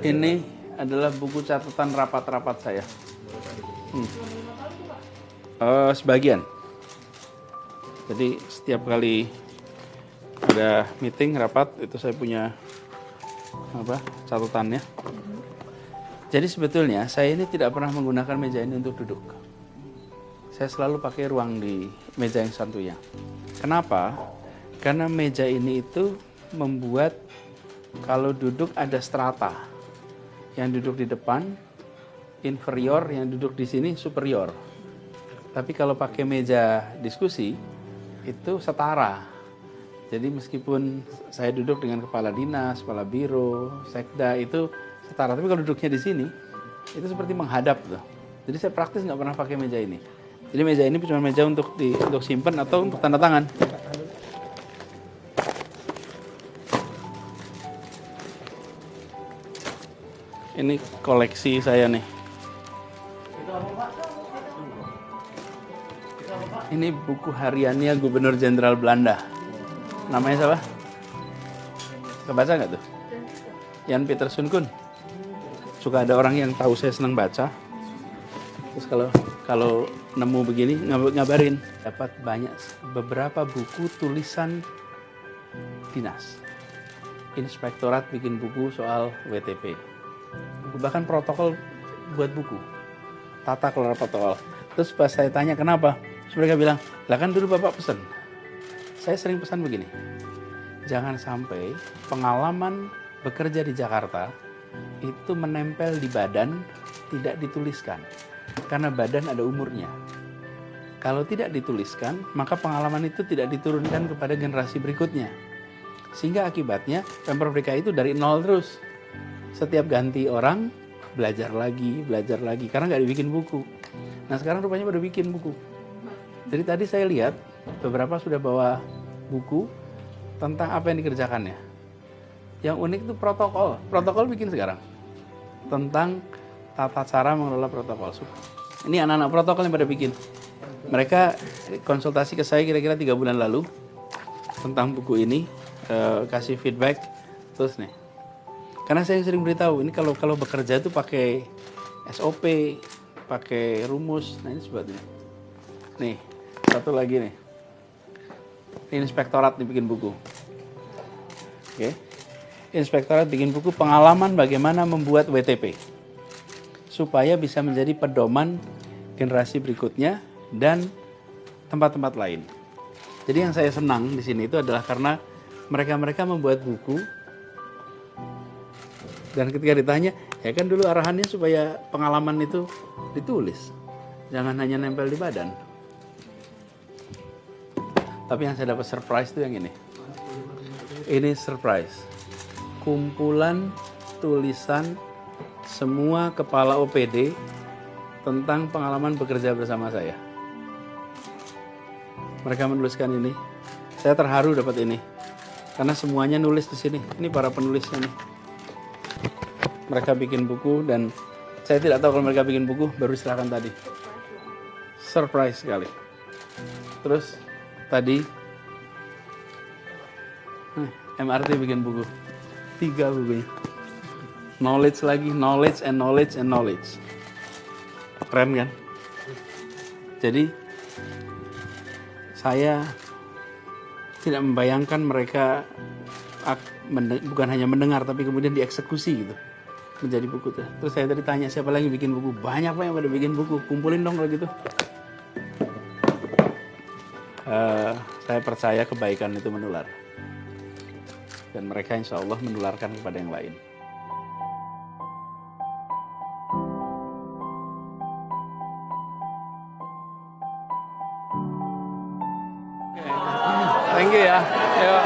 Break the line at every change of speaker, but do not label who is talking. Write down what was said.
Ini adalah buku catatan rapat-rapat saya. Sebagian. Jadi setiap kali ada meeting rapat itu saya punya catatannya. Jadi sebetulnya saya ini tidak pernah menggunakan meja ini untuk duduk. Saya selalu pakai ruang di meja yang satunya. Kenapa? Karena meja ini itu membuat kalau duduk ada strata. Yang duduk di depan inferior, yang duduk di sini superior. Tapi kalau pakai meja diskusi itu setara. Jadi meskipun saya duduk dengan kepala dinas, kepala biro, sekda itu setara. Tapi kalau duduknya di sini itu seperti menghadap tuh. Jadi saya praktis nggak pernah pakai meja ini. Jadi meja ini cuma meja untuk simpan atau untuk tanda tangan. Ini koleksi saya nih. Ini buku hariannya Gubernur Jenderal Belanda. Namanya siapa? Kebaca nggak tuh? Jan Pieterszoon Koen. Suka ada orang yang tahu saya senang baca. Terus kalau nemu begini ngabarin. Dapat beberapa buku tulisan dinas. Inspektorat bikin buku soal WTP. Bahkan protokol buat buku. Tata kelola protokol. Terus pas saya tanya kenapa, terus mereka bilang, lah kan dulu Bapak pesan. Saya sering pesan begini, jangan sampai pengalaman bekerja di Jakarta itu menempel di badan, tidak dituliskan. Karena badan ada umurnya. Kalau tidak dituliskan, maka pengalaman itu tidak diturunkan kepada generasi berikutnya. Sehingga akibatnya Pemprov DKI itu dari nol terus. Setiap ganti orang, belajar lagi, karena nggak dibikin buku. Nah sekarang rupanya pada bikin buku. Jadi tadi saya lihat, beberapa sudah bawa buku tentang apa yang dikerjakannya. Yang unik itu protokol bikin sekarang. Tentang tata cara mengelola protokol. Ini anak-anak protokol yang pada bikin. Mereka konsultasi ke saya kira-kira 3 bulan lalu, tentang buku ini, kasih feedback, terus nih. Karena saya sering beritahu, ini kalau bekerja itu pakai SOP, pakai rumus. Nah ini sebetulnya. Nih, satu lagi nih. Ini inspektorat dibikin buku. Oke. Inspektorat bikin buku pengalaman bagaimana membuat WTP. Supaya bisa menjadi pedoman generasi berikutnya dan tempat-tempat lain. Jadi yang saya senang di sini itu adalah karena mereka membuat buku. Dan ketika ditanya, ya kan dulu arahannya supaya pengalaman itu ditulis. Jangan hanya nempel di badan. Tapi yang saya dapat surprise itu yang ini. Ini surprise. Kumpulan tulisan semua kepala OPD tentang pengalaman bekerja bersama saya. Mereka menuliskan ini. Saya terharu dapat ini. Karena semuanya nulis di sini. Ini para penulisnya nih. Mereka bikin buku dan saya tidak tahu kalau mereka bikin buku, baru silakan tadi. Surprise sekali. Terus tadi MRT bikin buku. 3 bukunya. Knowledge lagi, knowledge and knowledge and knowledge. Keren kan? Jadi saya tidak membayangkan mereka bukan hanya mendengar tapi kemudian dieksekusi gitu. Menjadi buku tuh. Terus saya tadi tanya siapa lagi bikin buku. Banyak yang pada bikin buku. Kumpulin dong kalau gitu. Saya percaya kebaikan itu menular. Dan mereka insya Allah menularkan kepada yang lain. Thank you ya. Ayo.